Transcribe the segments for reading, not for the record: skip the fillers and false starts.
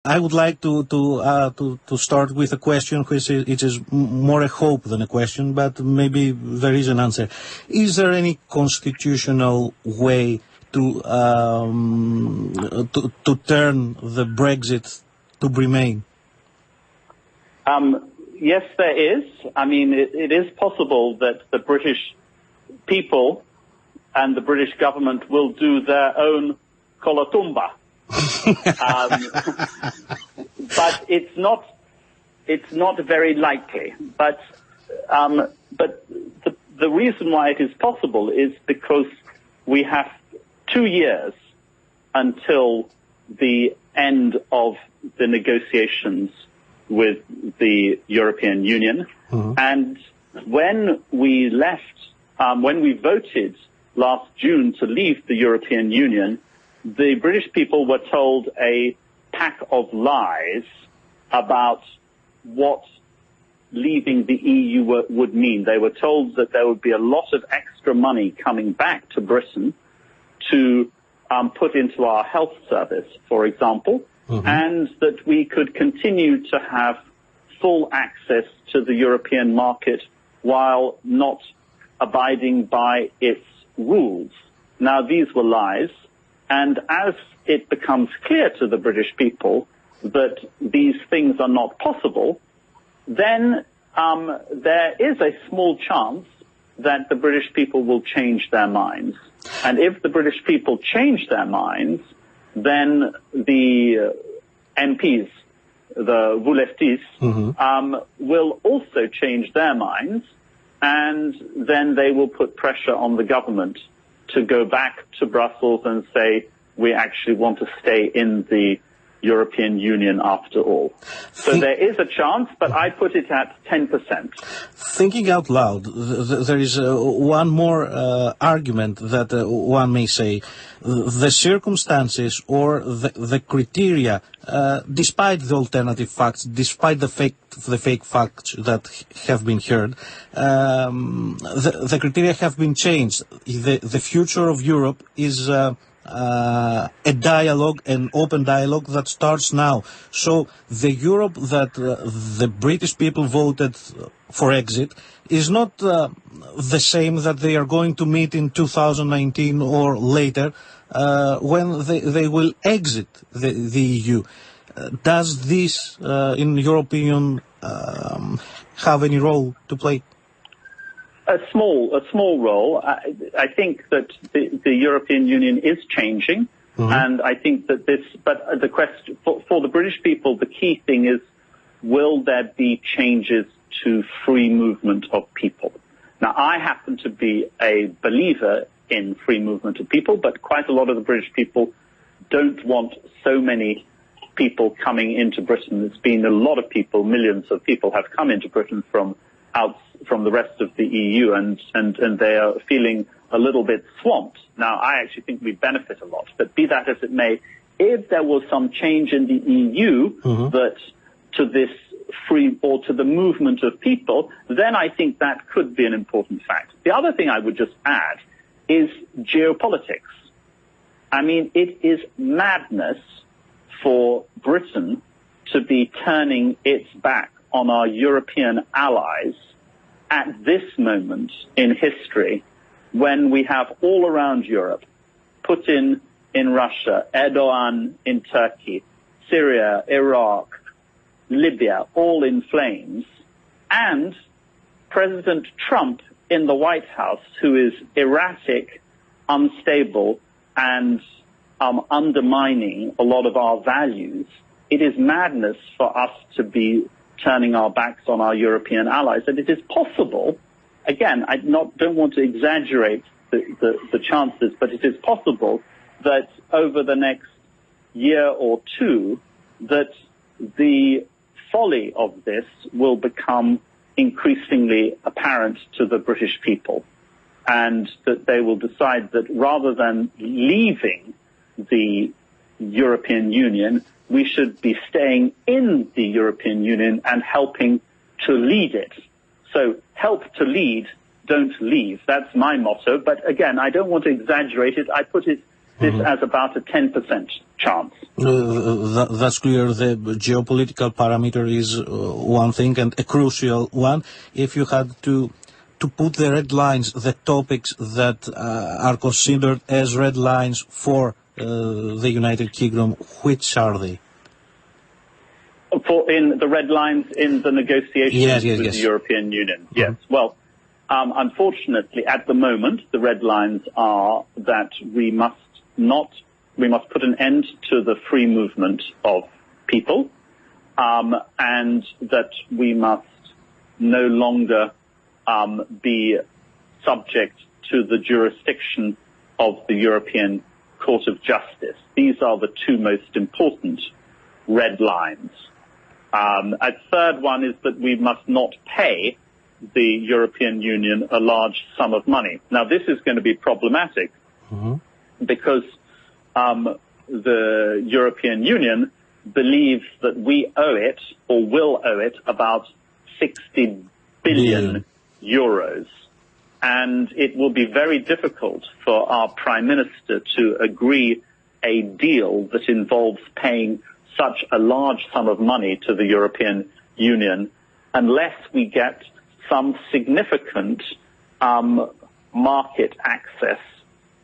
I would like to start with a question which is more a hope than a question, but maybe there is an answer. Is there any constitutional way to turn the Brexit to Remain? Yes, there is. I mean, it is possible that the British people and the British government will do their own Kolotumba. But it's not very likely. But the reason why it is possible is because we have 2 years until the end of the negotiations with the European Union. Mm-hmm. And when we voted last June to leave the European Union, the British people were told a pack of lies about what leaving the EU would mean. They were told that there would be a lot of extra money coming back to Britain to put into our health service, for example, mm-hmm. and that we could continue to have full access to the European market while not abiding by its rules. Now, these were lies, and as it becomes clear to the British people that these things are not possible, then there is a small chance that the British people will change their minds. And if the British people change their minds, then the MPs, the Vouleftis, mm-hmm. Will also change their minds, and then they will put pressure on the government to go back to Brussels and say, we actually want to stay in the European Union after all. So there is a chance, but I put it at 10%. Thinking out loud, there is one more argument that one may say. The circumstances or the criteria, despite the alternative facts, despite the fake facts that have been heard, the criteria have been changed. The future of Europe is a dialogue, an open dialogue that starts now. So the Europe that the British people voted for exit is not the same that they are going to meet in 2019 or later when they will exit the EU. Does this, in your opinion, have any role to play? A small role. I think that the European Union is changing, mm-hmm. and I think that but the question for the British people, the key thing is, will there be changes to free movement of people? Now, I happen to be a believer in free movement of people, but quite a lot of the British people don't want so many people coming into Britain. There's been a lot of people, millions of people have come into Britain from the rest of the EU, and they are feeling a little bit swamped. Now, I actually think we benefit a lot, but be that as it may, if there was some change in the EU mm-hmm. that to this free or to the movement of people, then I think that could be an important fact. The other thing I would just add is geopolitics. I mean, it is madness for Britain to be turning its back on our European allies at this moment in history, when we have all around Europe, Putin in Russia, Erdogan in Turkey, Syria, Iraq, Libya, all in flames, and President Trump in the White House, who is erratic, unstable, and undermining a lot of our values. It is madness for us to be turning our backs on our European allies. And it is possible, again, I don't want to exaggerate the chances, but it is possible that over the next year or two, that the folly of this will become increasingly apparent to the British people, and that they will decide that rather than leaving the European Union, we should be staying in the European Union and helping to lead it. So help to lead, don't leave. That's my motto. But again, I don't want to exaggerate it. I put it this as about a 10% chance. That's clear. The geopolitical parameter is one thing, and a crucial one. If you had to put the red lines, the topics that are considered as red lines for the United Kingdom, which are they? In the red lines in the negotiations with the European Union. Yes. Well, unfortunately, at the moment, the red lines are that we must put an end to the free movement of people, and that we must no longer be subject to the jurisdiction of the European Court of Justice. These are the two most important red lines. A third one is that we must not pay the European Union a large sum of money. Now, this is going to be problematic because the European Union believes that we owe it, or will owe it, about 60 billion euros. And it will be very difficult for our Prime Minister to agree a deal that involves paying such a large sum of money to the European Union unless we get some significant market access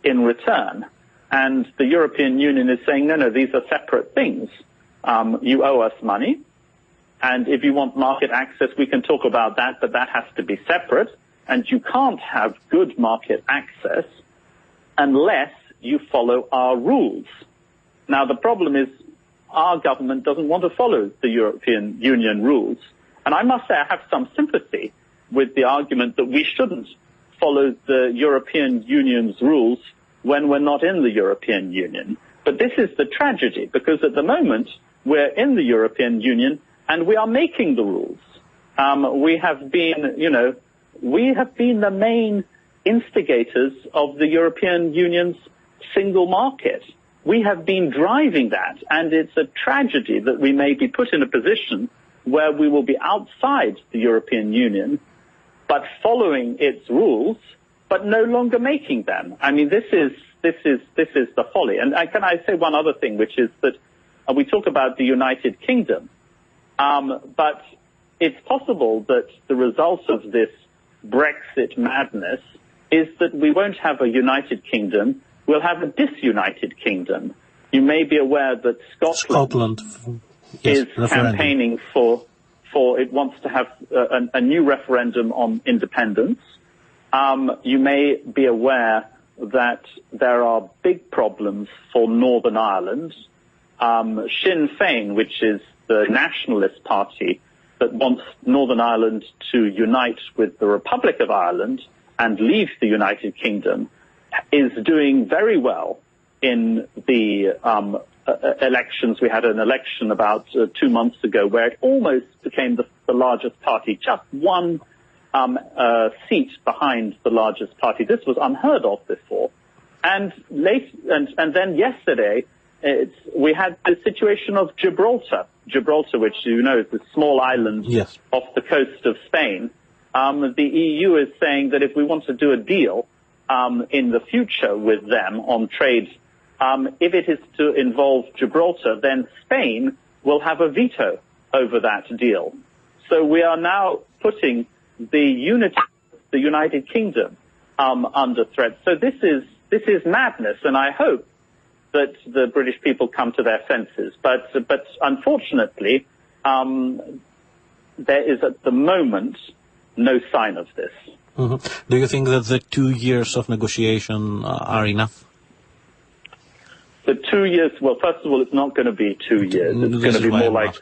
in return. And the European Union is saying, no, these are separate things. You owe us money, and if you want market access, we can talk about that, but that has to be separate, and you can't have good market access unless you follow our rules. Now, the problem is our government doesn't want to follow the European Union rules. And I must say I have some sympathy with the argument that we shouldn't follow the European Union's rules when we're not in the European Union. But this is the tragedy, because at the moment we're in the European Union and we are making the rules. We have been the main instigators of the European Union's single market. We have been driving that, and it's a tragedy that we may be put in a position where we will be outside the European Union, but following its rules, but no longer making them. I mean, this is the folly. And can I say one other thing, which is that we talk about the United Kingdom, but it's possible that the result of this Brexit madness is that we won't have a United Kingdom. We'll have a disunited kingdom. You may be aware that Scotland is campaigning for it wants to have a new referendum on independence. You may be aware that there are big problems for Northern Ireland. Sinn Féin, which is the nationalist party that wants Northern Ireland to unite with the Republic of Ireland and leave the United Kingdom, is doing very well in the elections. We had an election about 2 months ago where it almost became the largest party, just one seat behind the largest party. This was unheard of before. And then yesterday, we had the situation of Gibraltar, which you know is a small island off the coast of Spain. The EU is saying that if we want to do a deal in the future with them on trade, if it is to involve Gibraltar, then Spain will have a veto over that deal. So we are now putting the United Kingdom under threat. So this is madness, and I hope that the British people come to their senses. But unfortunately, there is at the moment no sign of this. Do you think that the 2 years of negotiation are enough? The 2 years, well, first of all, it's not going to be 2 years. It's going to be more like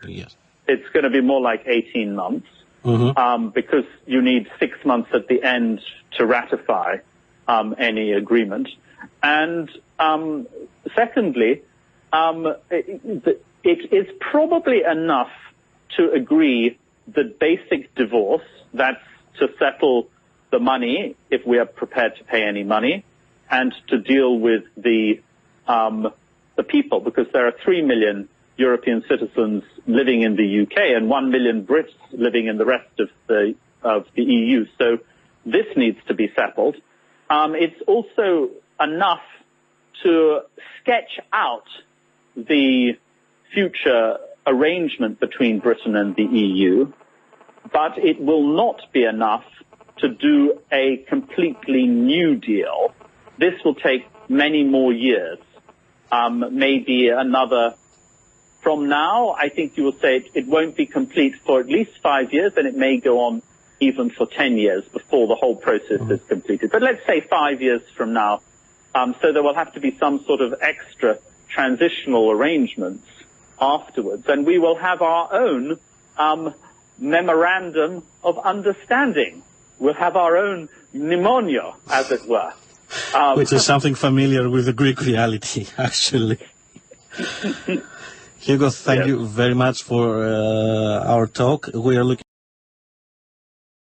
it's going to be more like 18 months, because you need 6 months at the end to ratify any agreement. And secondly, it is probably enough to agree the basic divorce, that's to settle the money if we are prepared to pay any money, and to deal with the people, because there are 3 million European citizens living in the UK and 1 million Brits living in the rest of the EU. So this needs to be settled. It's also enough to sketch out the future arrangement between Britain and the EU, but it will not be enough to do a completely new deal. This will take many more years, maybe another. From now, I think you will say it won't be complete for at least 5 years, and it may go on even for 10 years before the whole process is completed. But let's say 5 years from now, so there will have to be some sort of extra transitional arrangements afterwards, and we will have our own memorandum of understanding. We'll have our own mnemonia, as it were. Which is something familiar with the Greek reality, actually. Hugo, thank you very much for our talk. We are looking